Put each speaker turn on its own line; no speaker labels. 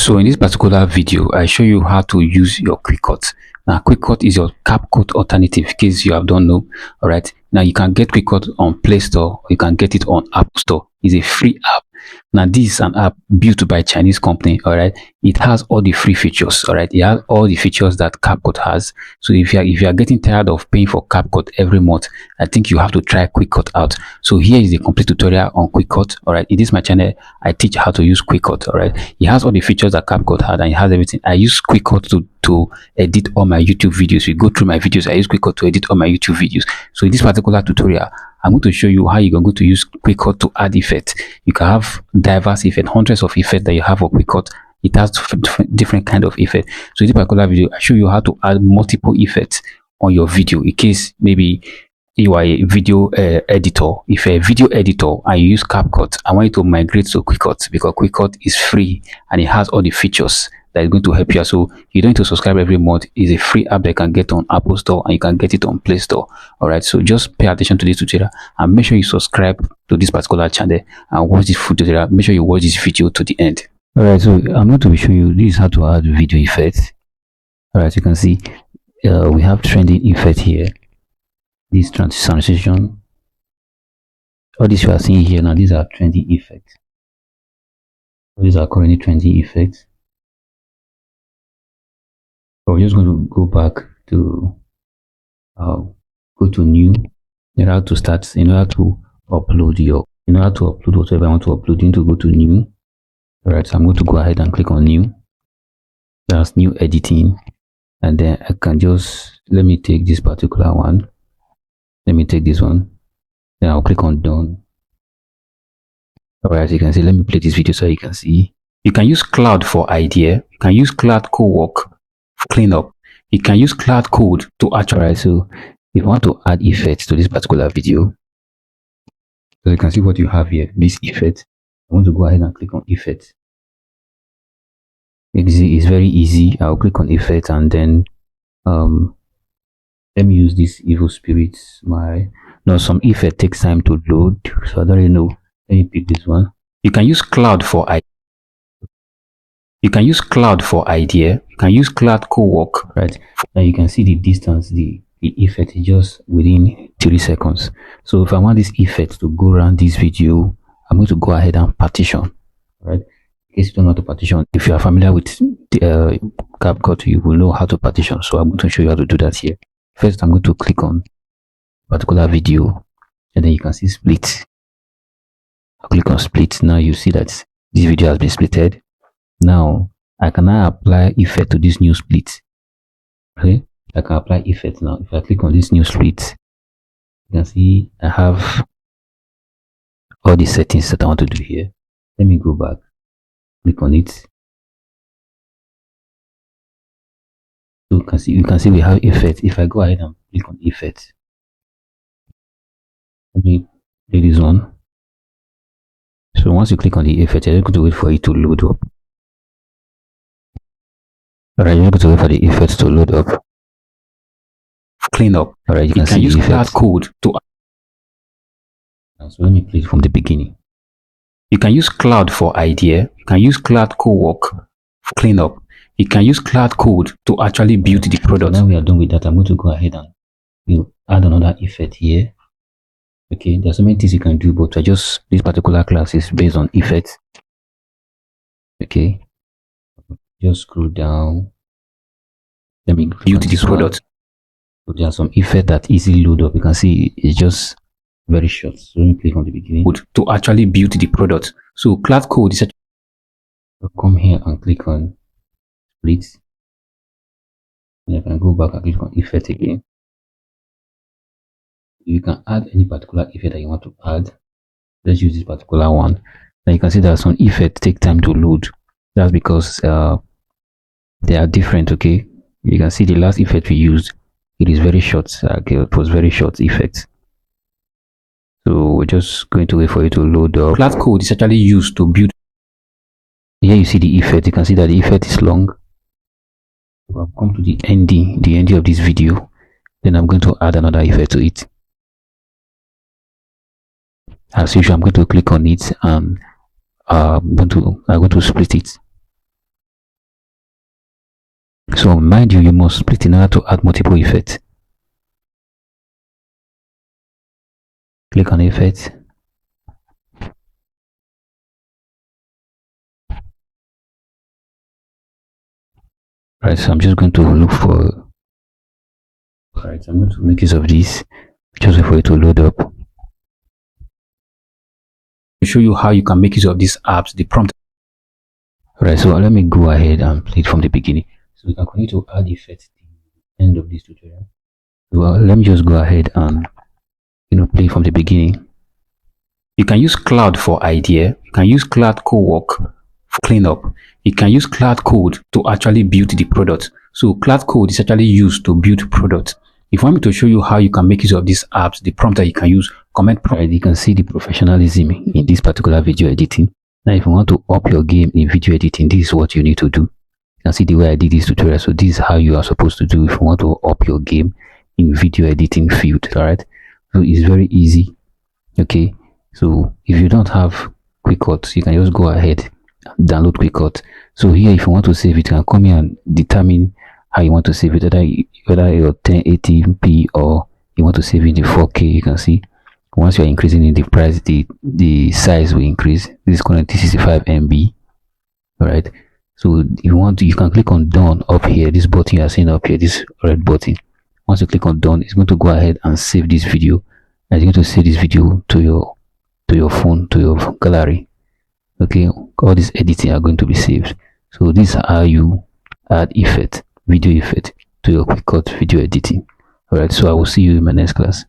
So in this particular video, I show you how to use your KwaiCut. Now, KwaiCut is your CapCut alternative in case you have don't know. All right. Now you can get KwaiCut on Play Store. Or you can get it on App Store. It's a free app. Now this is an app built by a Chinese company. All right. It has all the free features. All right. It has all the features that CapCut has. So if you are getting tired of paying for CapCut every month, I think you have to try KwaiCut out. So here is the complete tutorial on KwaiCut. All right. It is my channel. I teach how to use KwaiCut. All right. It has all the features that CapCut had, and it has everything. I use KwaiCut to edit all my YouTube videos. We go through my videos. I use KwaiCut to edit all my YouTube videos. So in this particular tutorial, I'm going to show you how you're going to use KwaiCut to add effects. You can have diverse effects, hundreds of effects that you have on KwaiCut. It has different kind of effects. So in this particular video, I show you how to add multiple effects on your video in case maybe you are a video editor. If you're a video editor and you use CapCut, I want you to migrate to KwaiCut because KwaiCut is free and it has all the features that is going to help you. So you don't need to subscribe every month. It's a free app that you can get on Apple Store and you can get it on Play Store. All right. So just pay attention to this tutorial and make sure you subscribe to this particular channel and watch this full tutorial. Make sure you watch this video to the end. All right. So I'm going to be showing you this is how to add video effects. All right. You can see we have trending effect here. This transition, all this you are seeing here now, these are trending effects. These are currently trending effects. So we're just going to go back to go to new. In order to start, in order to upload whatever I want to upload, you need to go to new. All right, so I'm going to go ahead and click on new. That's new editing, and then I can just let me take this particular one. Let me take this one. Then I'll click on done. All right, as you can see, let me play this video so you can see. You can use Cloud for idea. You can use Cloud Co-work for cleanup. You can use Cloud Code to actualize. So if you want to add effects to this particular video, so you can see what you have here, this effect. I want to go ahead and click on effect. It's very easy. I'll click on effect and then let me use this evil spirit smile. Now some effect takes time to load, so I don't really know. Let me pick this one. You can use Cloud for idea. You can use Cloud for idea. You can use Cloud Co-work. Right now you can see the distance. The effect is just within 30 seconds. So if I want this effect to go around this video, I'm going to go ahead and partition. Right. In case you don't know how to partition, if you are familiar with the CapCut, you will know how to partition. So I'm going to show you how to do that here. First, I'm going to click on particular video, and then you can see split. I'll click on split. Now you see that this video has been splitted. Now I can now apply effect to this new split. Okay, I can apply effect now. If I click on this new split, you can see I have all the settings that I want to do here. Let me go back, click on it. So you can see we have effect. If I go ahead and click on effect, let me play this one. So once you click on the effect, you're going to wait for it to load up. Alright, you're going to wait for the effect to load up. Clean up. Alright, you can use Cloud Code to. So let me play it from the beginning. You can use Cloud for idea. You can use Cloud Co-work for cleanup. You can use Cloud Code to actually build the product. So now we are done with that. I'm going to go ahead and add another effect here. Okay, there's so many things you can do, but this particular class is based on effects. Okay, just scroll down. Let me build this product. So there are some effects that easily load up. You can see it's just very short. So let me click on the beginning to actually build the product. So Cloud Code is. I'll come here and click on split, and I can go back and click on effect again. You can add any particular effect that you want to add. Let's use this particular one. Now you can see that some effects take time to load. That's because they are different. Okay, you can see the last effect we used, it is very short. Okay, it was very short effect. So we're just going to wait for it to load up. Cloud Code is actually used to build. Here you see the effect. You can see that the effect is long. So I've come to the ending of this video. Then I'm going to add another effect to it. As usual, I'm going to click on it and I'm going to split it. So mind you, you must split in order to add multiple effects. Click on effects. Right, so I'm just going to look for. Alright, I'm going to make use of this. Just wait for it to load up. To show you how you can make use of these apps, the prompt. Alright, so let me go ahead and play it from the beginning. So we can continue to add effects at the end of this tutorial. Well, let me just go ahead and play from the beginning. You can use Cloud for idea. You can use Cloud Co-work for cleanup. You can use Cloud Code to actually build the product. So Cloud Code is actually used to build product. If you want me to show you how you can make use of these apps, the prompt that you can use, comment prompt. You can see the professionalism in this particular video editing. Now, if you want to up your game in video editing, this is what you need to do. You can see the way I did this tutorial. So this is how you are supposed to do if you want to up your game in video editing field. All right. So it's very easy. Okay. So if you don't have KwaiCut, you can just go ahead and download KwaiCut. So here, if you want to save it, you can come here and determine how you want to save it, whether you're 1080p or you want to save it in 4K. You can see once you are increasing in the price, the size will increase. This is currently 65 MB. All right. So if you want to, you can click on done up here. This button you are seeing up here, this red button. Once you click on done, it's going to go ahead and save this video. And it's going to save this video to your phone, to your gallery. Okay, all this editing are going to be saved. So this is how you add effect, video effect to your KwaiCut video editing. All right, so I will see you in my next class.